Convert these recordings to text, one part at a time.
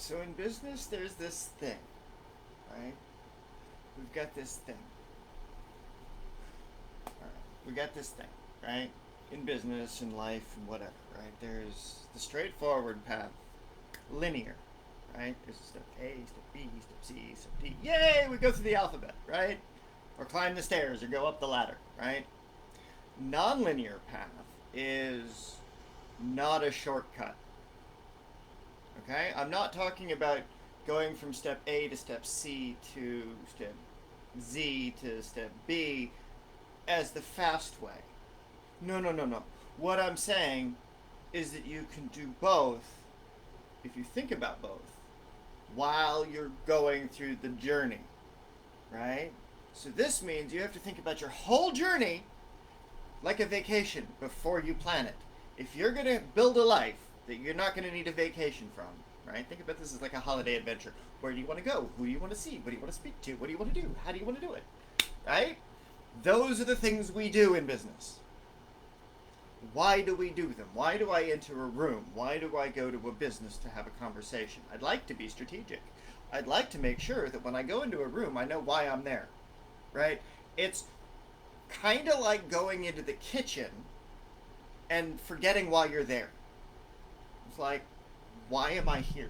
So in business, there's this thing, right? We've got this thing. All right. We got this thing, right? In business, in life, and whatever, right? There's the straightforward path, linear, right? There's step A, step B, step C, step D. Yay! We go through the alphabet, right? Or climb the stairs, or go up the ladder, right? Non-linear path is not a shortcut. Okay? I'm not talking about going from step A to step C to step Z to step B as the fast way. No, no, no, no. What I'm saying is that you can do both if you think about both while you're going through the journey, right? So this means you have to think about your whole journey like a vacation before you plan it. If you're going to build a life that you're not going to need a vacation from, right? Think about this as like a holiday adventure. Where do you want to go? Who do you want to see? What do you want to speak to? What do you want to do? How do you want to do it? Right? Those are the things we do in business. Why do we do them? Why do I enter a room? Why do I go to a business to have a conversation? I'd like to be strategic. I'd like to make sure that when I go into a room, I know why I'm there. Right? It's kind of like going into the kitchen and forgetting why you're there. It's like, why am I here?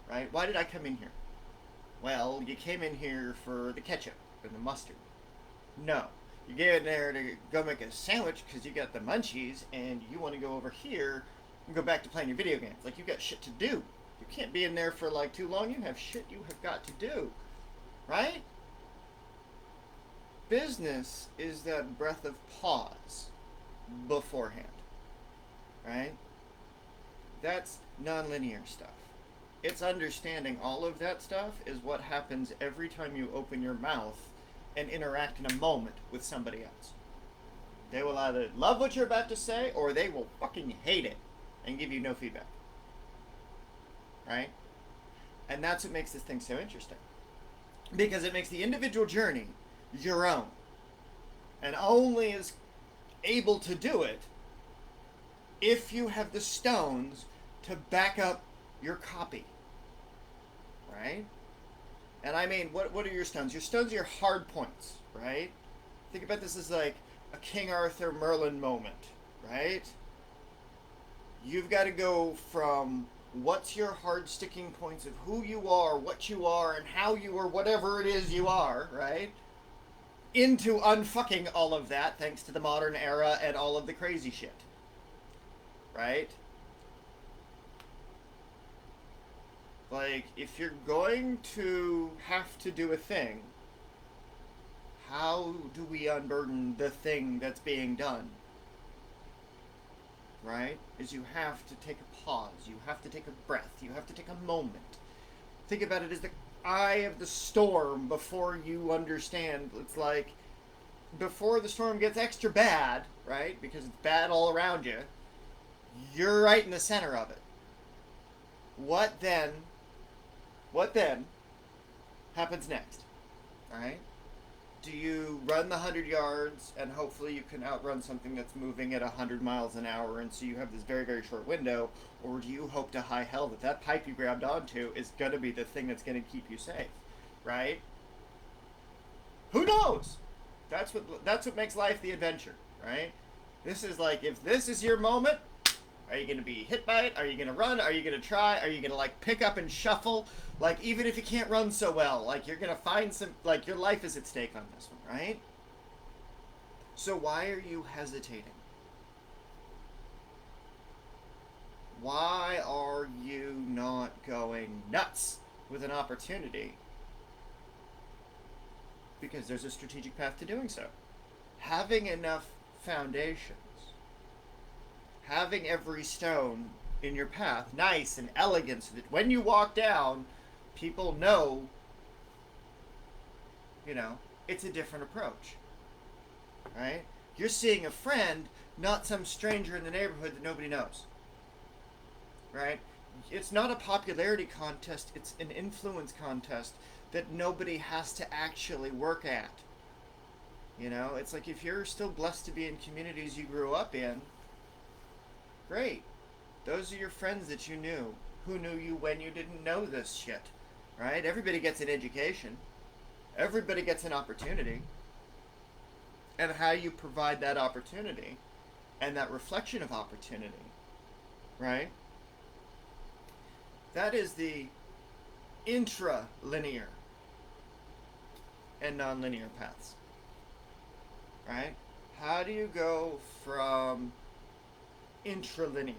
Right? Why did I come in here? Well, you came in here for the ketchup and the mustard. No. You get in there to go make a sandwich because you got the munchies and you want to go over here and go back to playing your video games. Like, you got shit to do. You can't be in there for like too long. You have shit you have got to do. Right? Business is that breath of pause beforehand. Right? That's nonlinear stuff. It's understanding all of that stuff is what happens every time you open your mouth and interact in a moment with somebody else. They will either love what you're about to say or they will fucking hate it and give you no feedback. Right? And that's what makes this thing so interesting. Because it makes the individual journey your own. And only is able to do it if you have the stones to back up your copy. Right? And I mean, what are your stones? Your stones are your hard points, right? Think about this as like a King Arthur Merlin moment, right? You've got to go from what's your hard sticking points of who you are, what you are, and how you are, whatever it is you are, right? Into unfucking all of that thanks to the modern era and all of the crazy shit. Right? Like, if you're going to have to do a thing, how do we unburden the thing that's being done? Right? Is you have to take a pause. You have to take a breath. You have to take a moment. Think about it as the eye of the storm before you understand. It's like, before the storm gets extra bad, right? Because it's bad all around you, you're right in the center of it. What then happens next? Alright? Do you run the 100 yards and hopefully you can outrun something that's moving at 100 miles an hour and so you have this very, very short window? Or do you hope to high hell that that pipe you grabbed onto is going to be the thing that's going to keep you safe? Right? Who knows? That's what makes life the adventure, right? This is like, if this is your moment, are you going to be hit by it? Are you going to run? Are you going to try? Are you going to like pick up and shuffle? Like, even if you can't run so well, like you're going to find some, like your life is at stake on this one, right? So why are you hesitating? Why are you not going nuts with an opportunity? Because there's a strategic path to doing so. Having enough foundations, having every stone in your path nice and elegant so that when you walk down, people know, it's a different approach. Right? You're seeing a friend, not some stranger in the neighborhood that nobody knows. Right? It's not a popularity contest, it's an influence contest that nobody has to actually work at. It's like, if you're still blessed to be in communities you grew up in, great. Those are your friends that you knew Who knew you when you didn't know this shit? Right? Everybody gets an education. Everybody gets an opportunity. And how you provide that opportunity and that reflection of opportunity, right? That is the intralinear and nonlinear paths, right? How do you go from intralinear,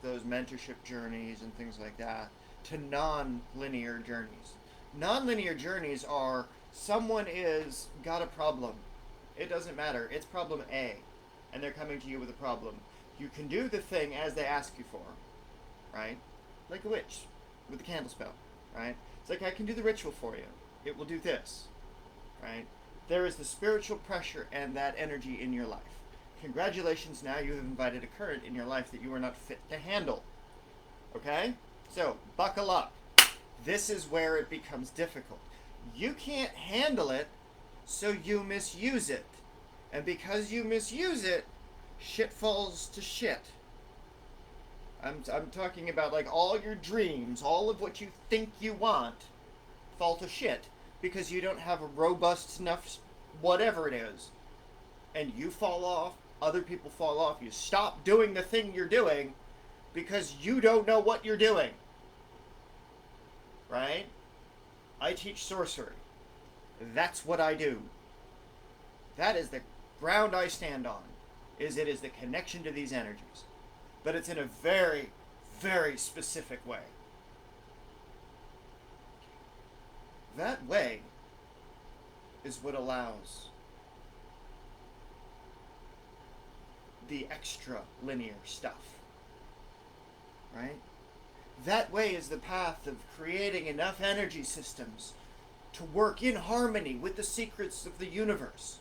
those mentorship journeys and things like that, to non-linear journeys? Non-linear journeys are someone is got a problem. It doesn't matter. It's problem A, and they're coming to you with a problem. You can do the thing as they ask you for, right? Like a witch with the candle spell, right? It's like, I can do the ritual for you. It will do this, right? There is the spiritual pressure and that energy in your life. Congratulations, now you have invited a current in your life that you are not fit to handle. Okay? So, buckle up. This is where it becomes difficult. You can't handle it, so you misuse it. And because you misuse it, shit falls to shit. I'm talking about like all your dreams, all of what you think you want, fall to shit because you don't have a robust enough whatever it is. And you fall off, other people fall off, you stop doing the thing you're doing because you don't know what you're doing. Right? I teach sorcery. That's what I do. That is the ground I stand on. It is the connection to these energies. But it's in a very, very specific way. That way is what allows the extra linear stuff. Right? That way is the path of creating enough energy systems to work in harmony with the secrets of the universe.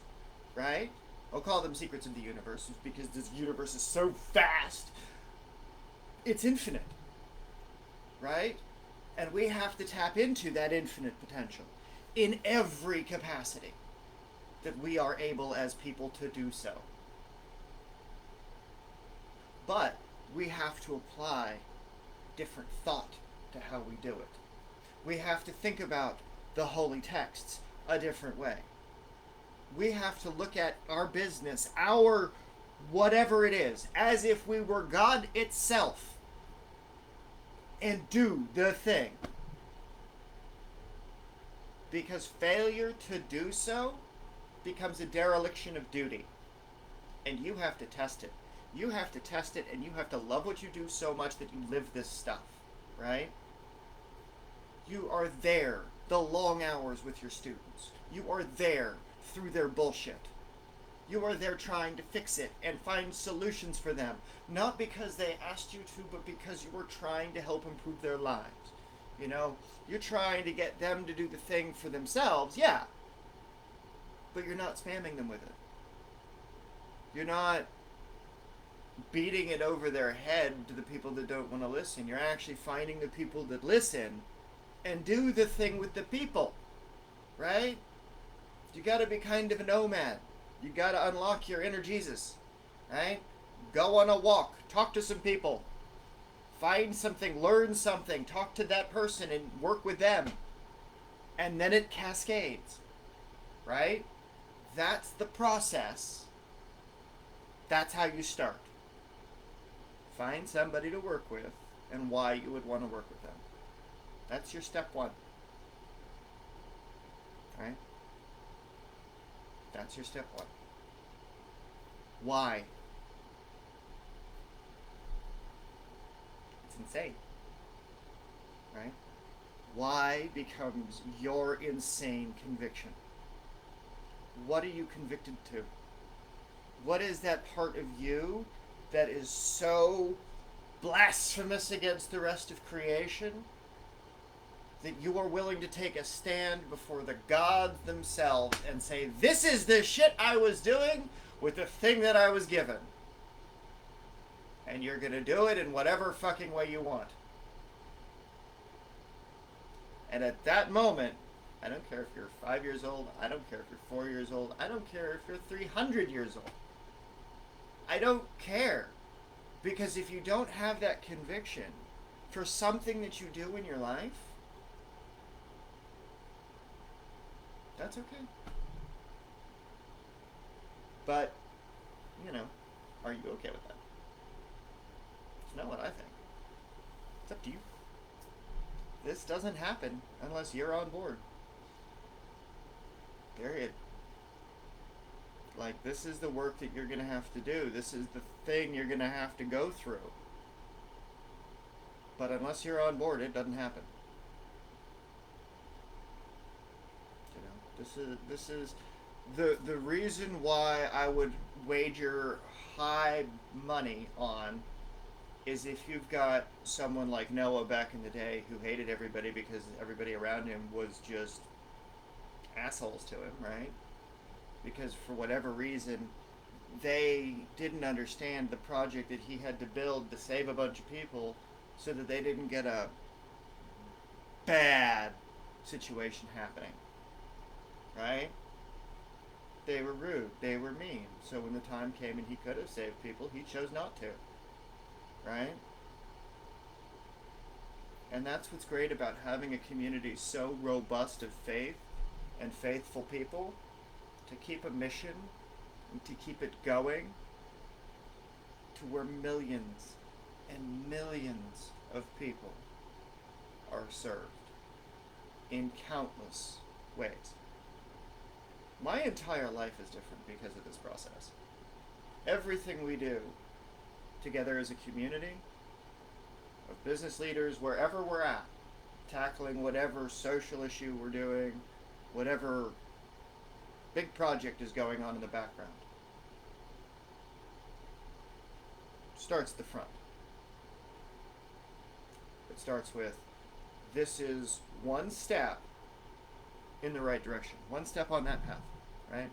Right? I'll call them secrets of the universe because this universe is so vast. It's infinite. Right? And we have to tap into that infinite potential in every capacity that we are able as people to do so. But we have to apply different thought to how we do it. We have to think about the holy texts a different way. We have to look at our business, our whatever it is, as if we were God itself and do the thing. Because failure to do so becomes a dereliction of duty. And you have to test it. You have to test it, and you have to love what you do so much that you live this stuff, right? You are there the long hours with your students. You are there through their bullshit. You are there trying to fix it and find solutions for them. Not because they asked you to, but because you were trying to help improve their lives. You know, you're trying to get them to do the thing for themselves, yeah. But you're not spamming them with it. You're not beating it over their head to the people that don't want to listen. You're actually finding the people that listen and do the thing with the people, right? You got to be kind of a nomad. You got to unlock your inner Jesus, right? Go on a walk, talk to some people, find something, learn something, talk to that person and work with them. And then it cascades, right? That's the process. That's how you start. Find somebody to work with and why you would want to work with them. That's your step one. Right? That's your step one. Why? It's insane. Right? Why becomes your insane conviction. What are you convicted to? What is that part of you that is so blasphemous against the rest of creation that you are willing to take a stand before the gods themselves and say, this is the shit I was doing with the thing that I was given. And you're going to do it in whatever fucking way you want. And at that moment, I don't care if you're 5 years old, I don't care if you're 4 years old, I don't care if you're 300 years old. I don't care. Because if you don't have that conviction, for something that you do in your life, that's okay. But, are you okay with that? It's not what I think. It's up to you. This doesn't happen unless you're on board. Period. Like, this is the work that you're going to have to do. This is the thing you're going to have to go through. But unless you're on board, it doesn't happen. This is the reason why I would wager high money on is if you've got someone like Noah back in the day who hated everybody because everybody around him was just assholes to him, right? Because for whatever reason, they didn't understand the project that he had to build to save a bunch of people so that they didn't get a bad situation happening, right? They were rude, they were mean. So when the time came and he could have saved people, he chose not to, right? And that's what's great about having a community so robust of faith and faithful people to keep a mission and to keep it going to where millions and millions of people are served in countless ways. My entire life is different because of this process. Everything we do together as a community of business leaders, wherever we're at, tackling whatever social issue we're doing, whatever big project is going on in the background, starts at the front. It starts with, this is one step in the right direction, one step on that path, right?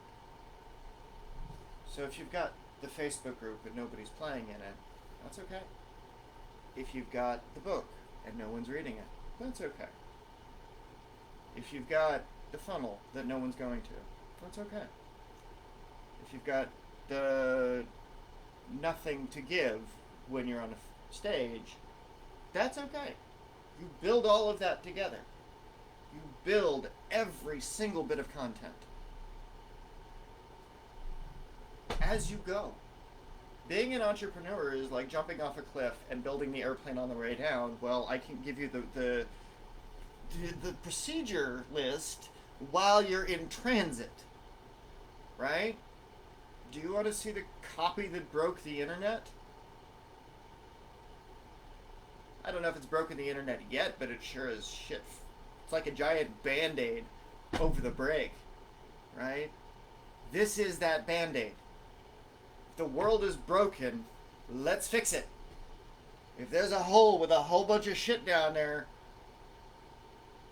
So if you've got the Facebook group and nobody's playing in it, that's okay. If you've got the book and no one's reading it, that's okay. If you've got the funnel that no one's going to, that's okay. If you've got the nothing to give when you're on a stage, that's okay. You build all of that together. You build every single bit of content as you go. Being an entrepreneur is like jumping off a cliff and building the airplane on the way down. Well, I can give you the procedure list while you're in transit, right? Do you want to see the copy that broke the internet? I don't know if it's broken the internet yet, but it sure is shit. It's like a giant Band-Aid over the break, right? This is that Band-Aid. If the world is broken, let's fix it. If there's a hole with a whole bunch of shit down there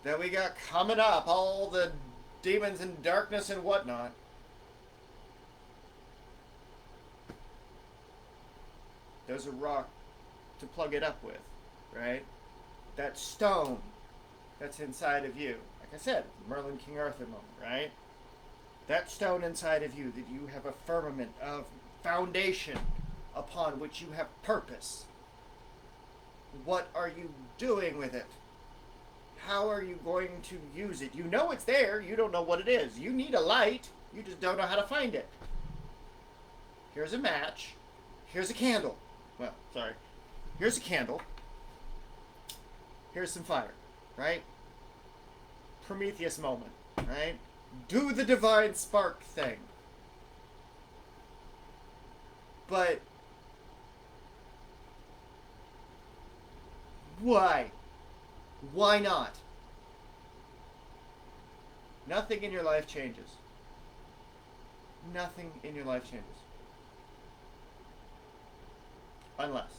that we got coming up, all the demons and darkness and whatnot, there's a rock to plug it up with, right? That stone that's inside of you. Like I said, Merlin King Arthur moment, right? That stone inside of you, that you have a firmament of foundation upon which you have purpose. What are you doing with it? How are you going to use it? You know it's there, you don't know what it is. You need a light, you just don't know how to find it. Here's a match, here's a candle. Well, sorry. Here's a candle. Here's some fire, right? Prometheus moment, right? Do the divine spark thing. But why? Why not? Nothing in your life changes. Nothing in your life changes. Unless.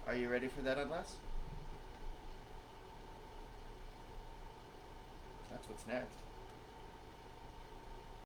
Are you ready for that unless? That's what's next.